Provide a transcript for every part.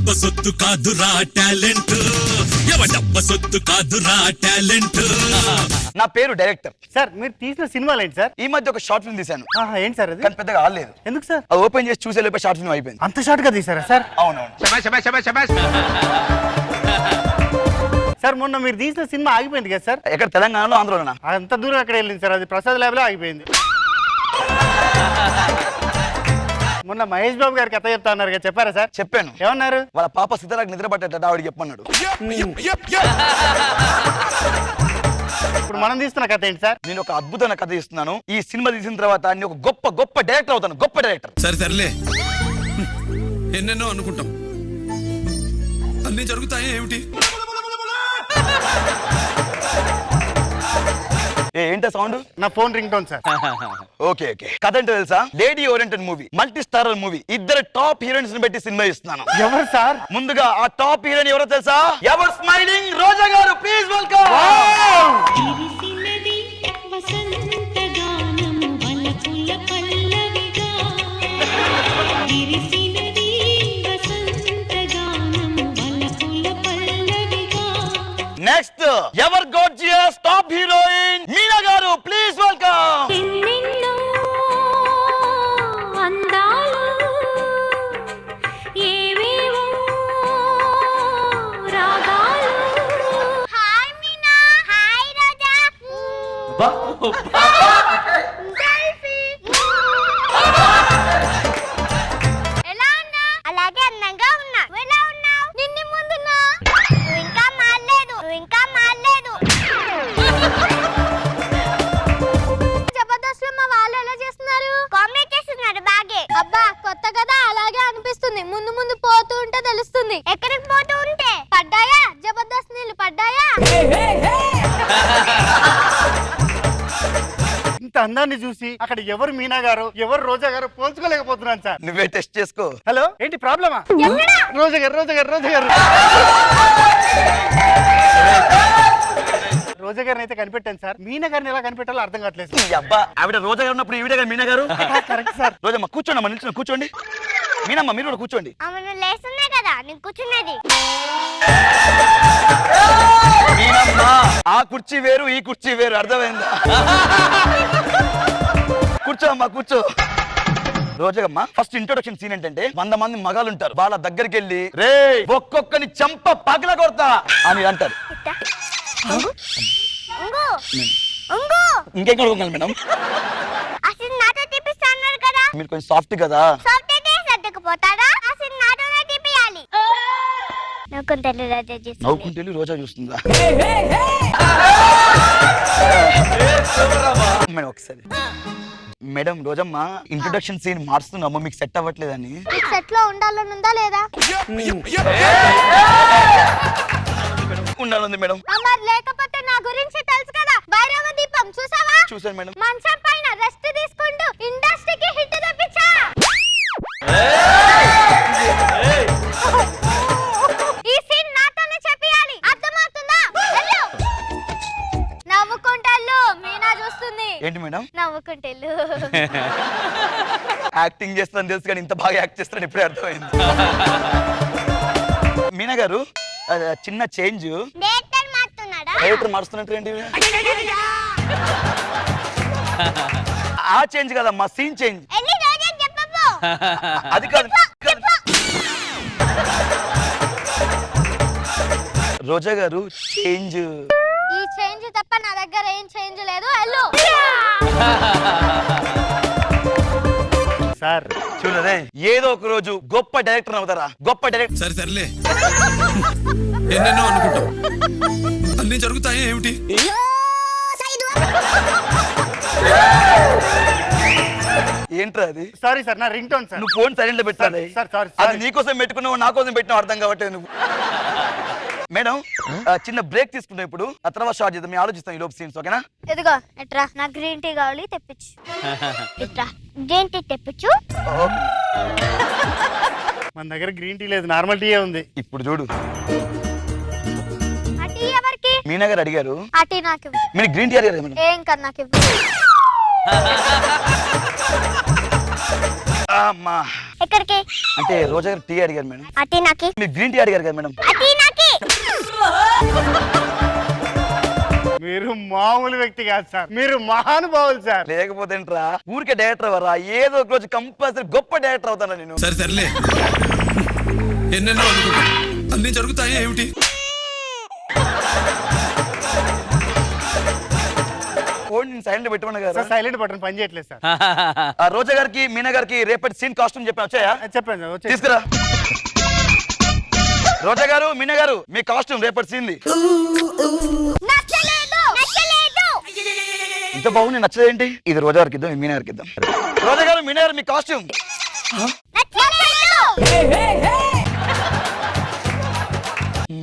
డబ్బ సొత్తు కాదురా టాలెంట్, డబ్బ సొత్తు కాదురా టాలెంట్. నా పేరు డైరెక్టర్. సార్ మీరు తీసిన సినిమాలు ఏంటి సార్? ఈ మధ్య ఒక షార్ట్ ఫిల్మ్ తీశాను. ఏంటి సార్ అది? కానీ పెద్దగా ఆడలేదు. ఎందుకు సార్? అది ఓపెన్ చేసి చూసే లోపే షార్ట్ ఫిల్మ్ అయిపోయింది. అంత షార్ట్ గా తీసారా సార్? అవునవును. సార్ మొన్న మీరు తీసిన సినిమా ఆగిపోయింది కదా సార్? ఎక్కడ తెలంగాణలో ఆంధ్రలోనా? అంత దూరం ఎక్కడ వెళ్ళింది సార్? అది ప్రసాద్ ల్యాబ్ లో ఆగిపోయింది. మొన్న మహేష్ బాబు గారి కథ చెప్తా అన్నారు కదా, చెప్పారా సార్? చెప్పాను. ఏమన్నారు? వాళ్ళ పాప సిద్ధరాకు నిద్ర పట్టేట ఆవిడకి చెప్పమన్నాడు. ఇప్పుడు మనం తీస్తున్న కథ ఏంటి సార్? నేను ఒక అద్భుతమైన కథ ఇస్తున్నాను. ఈ సినిమా తీసిన తర్వాత నేను ఒక గొప్ప గొప్ప డైరెక్టర్ అవుతాను. గొప్ప డైరెక్టర్. సరే ఎన్నెన్నో అనుకుంటాం, అన్ని జరుగుతాయి ఏమిటి? ఏంటో సౌండ్? నా phone ring tone sir. Okay కథ ఏంటో తెలుసా? Lady oriented movie, multi starrer movie. ఇద్దరు టాప్ హీరోయిన్స్ ని పెట్టి సినిమా ఇస్తున్నాను. ఎవరు సార్? ముందుగా ఆ టాప్ హీరోయిన్ ఎవరో తెలుసా? ఎవర్ స్మైలింగ్ రోజా గారు. Please welcome. Next ever gorgeous top heroine Meena గారు. Please welcome. అలాగే అందంగా ఉన్నా. ఎలా ఉన్నావు? నిన్న ముందున్నా. నువ్వు ఇంకా మారలేదు. జబర్దస్త్ లో మా వాళ్ళు ఎలా చేస్తున్నారు? కామెడీ చేస్తున్నారు బాగే. అబ్బా కొత్త కదా, అలాగే అనిపిస్తుంది. ముందు ముందు పోతూ ఉంటే తెలుస్తుంది. ఎక్కడికి పోతూ ఉంటే? పడ్డాయా జబర్దస్త్ నీళ్ళు పడ్డాయా? ఇంత అందాన్ని చూసి అక్కడ ఎవరు మీనా గారు ఎవరు రోజా గారు పోల్చుకోలేకపోతున్నాను సార్. నువ్వే టెస్ట్ చేసుకో. హలో, ఏంటి ప్రాబ్లమా? రోజా గారు రోజా గారిని అయితే కనిపెట్టాను సార్. మీనా గారిని ఎలా కనిపెట్టాలో అర్థం కావట్లేదు. అబ్బా ఆవిడ రోజా గారు ఉన్నప్పుడు ఈవిడ గారు మీనా గారు. Correct sir. రోజమ్మ కూర్చోండి, నిల్చుని కూర్చోండి. మీనమ్మ మీరు కూడా కూర్చోండి. అవును లేస్తున్నా కదా నేను కూర్చున్నది. మీనమ్మ ఆ కుర్చీ వేరు ఈ కుర్చీ వేరు, అర్థమైందా? కూర్చో అమ్మా కూర్చో. రోజమ్మా ఫస్ట్ ఇంట్రొడక్షన్ సీన్ ఏంటంటే 100 మంది మగాళ్ళు ఉంటారు. వాళ్ళ దగ్గరికి వెళ్ళి రే ఒక్కొక్కని చంప పగల కొడతా అని అంటారు. ఇంకేం కొడుకోగలను మేడం? అసలు నాతో తీపిస్తాన్నారు కదా. మీరు కొంచెం సాఫ్ట్ కదా. సాఫ్ట్ అయితే సర్దుకుపోతారా? అసలు నాతోనే తీపియాలి. నవ్వుకుంటే రోజా చూస్తుందా? మేడం ఒకసారి. మేడం రోజమ్మ ఇంట్రొడక్షన్ సీన్ మార్చుతున్నాము, మీకు సెట్ అవ్వట్లేదని. సెట్ లో ఉండాలని ఉందా లేదా? ఉండాలంది మేడం. మరి లేకపోతే నా గురించి తెలుసు కదా. భైరవ దీపం చూసావా? చూసాను మేడం. మంచం పైన రెస్ట్ తీసుకుంటూ ఇండస్ట్రీకి హిట్ తెప్పించా. ఈ సీన్ నాతోనే చెప్పాలి, అర్థమవుతుందా? వెళ్ళు. నవ్వుకుంటాళ్ళు. మీనా చూస్తుంది. ఏంటి మేడం? నవ్వుకుంటాళ్ళు. యాక్టింగ్ చేస్తాను తెలుసు కానీ ఇంత బాగా యాక్ట్ చేస్తాను ఇప్పుడే అర్థమైంది. మీనా గారు చిన్న చేంజ్. డైరెక్టర్ మారుతున్నాడా? డైరెక్టర్ మారుస్తున్నట్టు ఏంటి? ఆ చేంజ్ కదా మా సీన్ చేంజ్. ఎల్లి రోజా చెప్పు. అది కాదు. రోజా గారు చేంజ్. ఈ చేంజ్ తప్ప నా దగ్గర ఏం చేంజ్ లేదు. వెళ్ళు. సార్ చూడదే ఏదో ఒక రోజు గొప్ప డైరెక్టర్ అవుతారా? గొప్ప డైరెక్టర్. సరే ఎన్నెన్నో అనుకుంటాం, అన్ని జరుగుతాయి ఏమిటి? ఏంట్రా అది? సారీ సార్, నా రింగ్ టోన్ సార్. నువ్వు ఫోన్ సైలెంట్ లో పెట్టాలి. సార్ అది నీకోసం పెట్టుకున్నావు, నా కోసం పెట్టినావు, అర్థం కావట్లేదు నువ్వు. మేడం చిన్న బ్రేక్ తీసుకుంటాం ఇప్పుడు, ఆ తర్వాత స్టార్ట్ చేద్దాం. మేము ఆలోచిస్తాం ఈ లోపు సీన్స్. ఓకేనా? ఇదిగో ఎట్రా, నా గ్రీన్ టీ కావాలి తెప్పించు. ఇట్రా గ్రీన్ టీ తెప్పించు. మన దగ్గర గ్రీన్ టీ లేదు, నార్మల్ టీ ఉంది. ఇప్పుడు చూడు. ఆ టీ ఎవరికి? మీనా గారు అడిగారు. ఆ టీ నాకు ఇవ్వు. మీరు గ్రీన్ టీ అడిగారు మేడం. ఏం కాదు నాకు ఇవ్వు. అమ్మా ఎక్కడికి? అంటే రోజా గారు టీ అడిగారు మేడం. అటీ నాకి. మీరు గ్రీన్ టీ అడిగారు కదా మేడం. అటీ నాకి. మీరు మామూలు వ్యక్తి కాదు సార్, మీరు మహానుభావులు సార్. లేకపోతే ఏంట్రా ఊరికే డైరెక్టర్ అవరా, ఏదో ఒక రోజు కంపల్సరీ గొప్ప డైరెక్టర్ అవుతాను నేను. సరే సర్లే, ఎన్నెన్నో అనుకుంటా అన్ని జరుగుతాయి ఏమిటి? ఫోన్ సైలెంట్ పెట్టుకున్నా కదా. సార్ సైలెంట్ బటన్ పని చేయట్లేదు సార్. రోజా గారికి మీనా గారికి రేపటి సీన్ కాస్ట్యూమ్ చెప్పాను, వచ్చాయా? చెప్పండి సార్, వచ్చేసి. తీసుకురా. రోజా గారు మీనా గారు మీ కాస్ట్యూమ్ రేపటి సీన్ నచ్చలేదు. నచ్చలేదు. ఇంత బాగుంది, నచ్చదేంటి? ఇది రోజా గారికి ఇద్దాం, మీనా గారికి ఇద్దాం. రోజా గారు మీనా గారు మీ కాస్ట్యూమ్. నచ్చలేదు.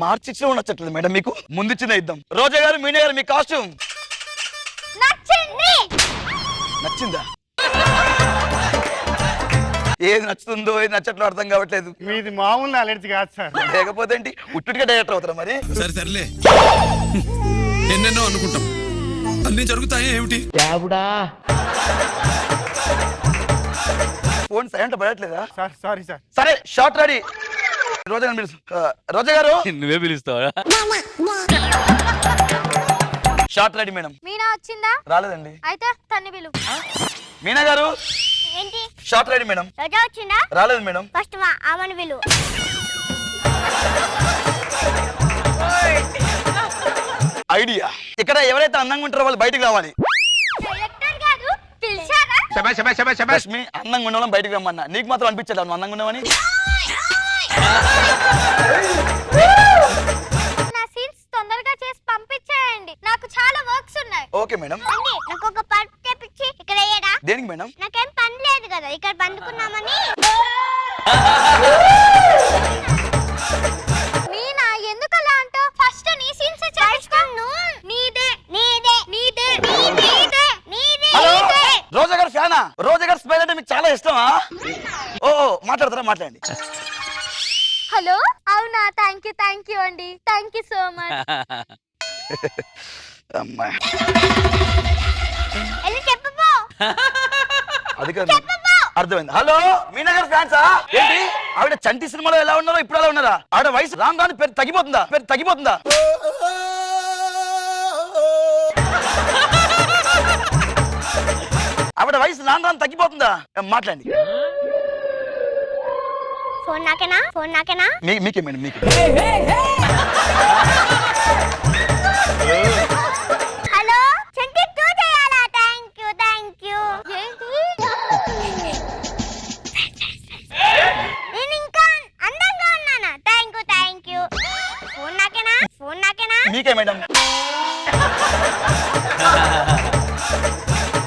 మార్చిలో నచ్చట్లేదు మేడం మీకు, ముందు ఇచ్చిన ఇద్దాం. రోజా గారు మీనా గారు మీ కాస్ట్యూమ్. నచ్చింది. నచ్చిందా? ఏది నచ్చుతుందో ఏది నచ్చట్లో అర్థం కావట్లేదు. మీది మామూలు నాలెడ్జ్ కాదు సార్. లేకపోతే ఏంటి ఉట్టుగా డైరెక్టర్ అవుతారా మరి? సరే సర్లే, ఎన్నెన్నో అనుకుంటాం అన్ని జరుగుతాయి ఏమిటి? ఫోన్ సైలెంట్ పడట్లేదా? Sir sorry sir. సరే షార్ట్ రెడీ. రోజా గారు పిలుసు. రోజా గారు నువ్వే పిలుస్తావా? Shot ready madam. మీనా వచ్చిందా? రాలేదండి. అయితే తన్ని పిలు. మీనా గారు ఏంటి? Short ready madam. రోజా వచ్చిందా? రాలేదు మేడం. ఫస్ట్ ఆమెను పిలు. ఐడియా. ఇక్కడ ఎవరైతే అందంగా ఉంటారో వాళ్ళు బయటికి రావాలి. డైరెక్టర్ గారు పిలిచారా? రష్మి అందంగా ఉన్న వాళ్ళని బయటికి రమ్మన్నా. నీకు మాత్రం అనిపించలేదు నువ్వు అందంగా ఉన్నావని? నా సీన్స్ తొందరగా చేసి పంపించేయండి, నాకు చాలా వర్క్స్ ఉన్నాయి. Okay madam. అండి నాకు ఒక పర్ఫ్ తెప్పించి ఇక్కడ వేయరా? దేనికి మేడం? నాకేం పని లేదు కదా, ఇక్కడ పండుకున్నామని. మీనా ఎందుకు అలా అంటావు? ఫస్ట్ నీ సీన్స్ చేస్తాను. నీదే నీదే నీదే నీదే నీదే హలో నీదే. రోజా గారు ఫ్యానా? రోజా గారు స్మైల్ అంటే మీకు చాలా ఇష్టమా? ఓ మాట్లాడతారా? మాట్లాడండి. హలో, అవునా? థ్యాంక్ యూ అండి, థ్యాంక్ యూ సో మచ్. అమ్మా వెళ్ళి చెప్పు. అది కాదు, అర్థమైంది. హలో మీనా గారు ఫ్యాన్సా ఏంటి? ఆవిడ చంటి సినిమాలో ఎలా ఉన్నారో ఇప్పుడు అలా ఉన్నారా? ఆవిడ వయసు రాను రాను పేరు తగ్గిపోతుందా? పేరు తగ్గిపోతుందా? ఆవిడ వయసు రాను రాను తగ్గిపోతుందా? మాట్లాడండి. ఫోన్ నాకేనా? ఫోన్ నాకేనా? మీకే మేడం, మీకే. హలో, చంటి 2 చేయాలా? Thank you. ఏంటి? నేను ఇంకా అందంగా ఉన్నానా? Thank you. ఫోన్ నాకేనా? ఫోన్ నాకేనా? మీకే మేడం.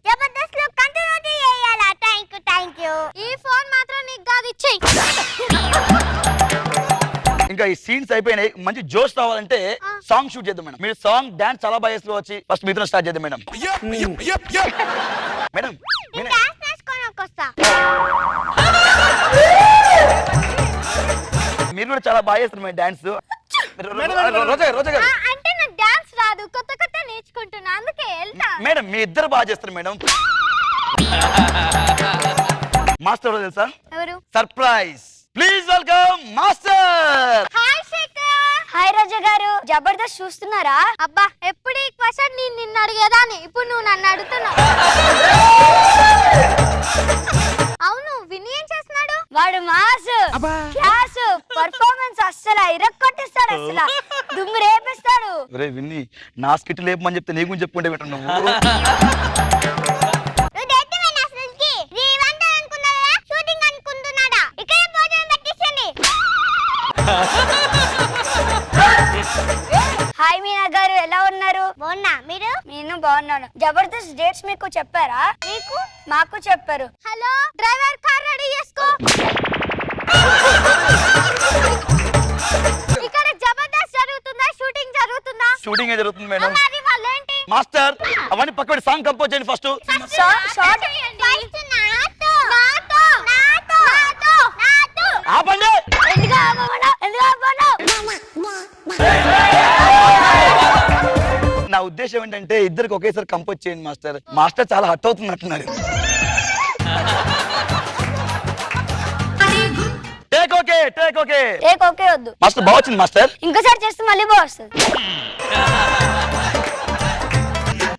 జబర్దస్త్ లో కంటిన్యూటీ చేయాలా? Thank you. ఈ ఫోన్ మాత్రం నీకు కాదు, ఇచ్చేయ్. ఇంకా ఈ సీన్స్ అయిపోయినాయి, మంచి జోష్ రావాలంటే సాంగ్ షూట్ చేద్దాం మేడం. మీరు సాంగ్ డాన్స్ చాలా బాగా వచ్చి ఫస్ట్ మీతో స్టార్ట్ చేద్దాం మేడం. మేడం నేను డాన్స్ నేర్చుకొని వస్తా. మీరు కూడా చాలా బాగా చేస్తారు మేడం డాన్స్. రోజా గారు అంటే నాకు డాన్స్ రాదు, కొత్త నేర్చుకుంటున్నా, అందుకే వెళ్తా. మేడం మీ ఇద్దరు బాగా చేస్తారు మేడం. మాస్టర్ ఎవరో తెలుసా? ఎవరు? Surprise. Please welcome master. Hi Shekar. Hi Roja గారు, జబర్దస్త్ చూస్తున్నారా? అబ్బా ఎప్పుడు ఈ క్వశ్చన్ నేను నిన్ను అడిగేదాన్ని, ఇప్పుడు నువ్వు నన్ను అడుగుతున్నావు. అవును, విని ఏం చేస్తున్నాడు? వాడు మాస్ క్లాస్ పర్ఫార్మెన్స్ అస్సలు ఇరక్కొట్టిస్తాడు, అసలు దుమ్ము రేపిస్తాడు. ఒరే విన్ని, నా స్కిట్ లేపమని చెప్తే నీ గురించి చెప్పుకుంటే పెట్టు నువ్వు. హాయ్ మీనా గారు, ఎలా ఉన్నారు? బాగున్నా, మీరు? నేను బాగున్నాను. జబర్దస్త్ డేట్స్ మీకు చెప్పారా? మీకు? మాకు చెప్పారు. హలో డ్రైవర్, కార్ రెడీ చేసుకో. ఇక్కడ జబర్దస్త్ జరుగుతుందా, షూటింగ్ జరుగుతుందా? షూటింగ్ జరుగుతుంది మేడం. మరి వాళ్ళేంటి? మాస్టర్ అవన్నీ పక్కన సాంగ్ కంపోజ్ చేయండి ఫస్ట్. షార్ట్ ఆపండి. నా ఉద్దేశం ఏంటంటే ఇద్దరికి ఒకేసారి కంపోజ్ చేయండి మాస్టర్. మాస్టర్ చాలా హట్ అవుతున్నట్టున్నారు. Okay take okay. Take okay వద్దు, మాస్టర్ బాగా వచ్చింది మాస్టర్. ఇంకోసారి చేస్తే మళ్ళీ బాగా వస్తుంది.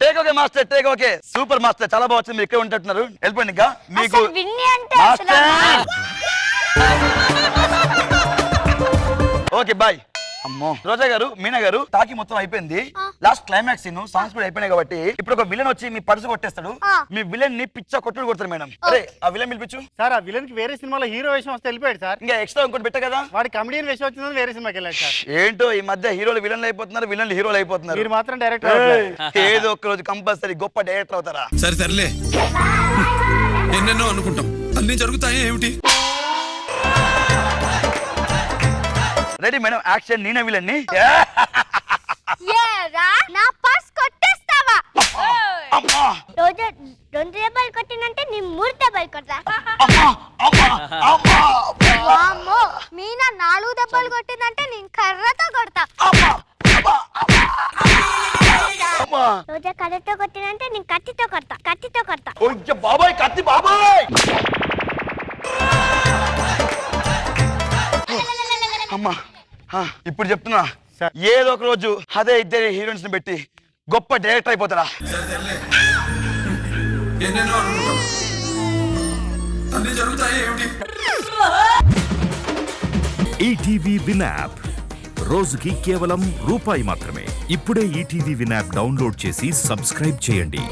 Take okay master, take okay. Super master, చాలా బాగా వచ్చింది. మీరు ఇక్కడ ఉంటున్నారు, వెళ్ళిపోండి ఇంకా. మీకు అసలు విన్ని అంటే అసలు మాస్టర్ ఓకే బాయ్. అమ్మో రోజా గారు, మీనా గారు, తాకి మొత్తం అయిపోయింది. లాస్ట్ క్లైమాక్స్ సీన్, సాంగ్స్ కూడా అయిపోయినాయి కాబట్టి ఇప్పుడు ఒక విలన్ వచ్చి మీ పర్సు కొట్టేస్తాడు. మీ విలన్ ని పిచ్చ కొట్టుడు కొడతారు మేడం. అరే ఆ విలన్ పిలిపించు. సార్ ఆ విలన్ కి వేరే సినిమాలో హీరో వేషం వస్తే వెళ్ళిపోయాడు సార్. ఇంకా ఎక్స్ట్రా ఇంకోటి పెట్టా కదా, వాడి కమెడియన్ వేషం వచ్చిందని వేరే సినిమాకి వెళ్ళాడు సార్. ఏంటో ఈ మధ్య హీరోలు విలన్లు అయిపోతున్నారు, విలన్లు హీరోలు అయిపోతున్నారు. మీరు మాత్రం డైరెక్టర్. ఏదో ఒక రోజు కంపల్సరీ గొప్ప డైరెక్టర్ అవుతారా. సరే సర్లే, ఎన్నెన్నో అనుకుంటాం, అన్ని జరుగుతాయి ఏమిటి? Ready madam, action. నేనే విలన్ ని. ఏరా నా పర్స్ కొట్టేస్తావా? అమ్మా రోజు 2 దెబ్బలు కొట్టినంటే నీ 3 దెబ్బలు కొడతా. అమ్మా అమ్మా అమ్మా వామ్మో, మీనా 4 దెబ్బలు కొట్టిందంటే నేను కర్రతో కొడతా. అమ్మా అమ్మా అమ్మా. రోజా కర్రతో కొట్టినంటే నేను కత్తితో కొడతా, కత్తితో కొడతా. ఓయ్య బాబాయ్, కత్తి బాబాయ్. అమ్మా ఇప్పుడు చెప్తున్నా, సార్. ఏదో ఒక రోజు అదే ఇద్దరు హీరోయిన్స్ ని పెట్టి గొప్ప డైరెక్టర్ అయిపోతారా. ఎన్నెన్నో అనుకుంటాం, అన్ని జరుగుతాయి ఏమిటి? ఈటీవీ విన్ యాప్ రోజుకి కేవలం రూపాయి మాత్రమే. ఇప్పుడే ఈటీవీ విన్ యాప్ డౌన్లోడ్ చేసి సబ్స్క్రైబ్ చేయండి.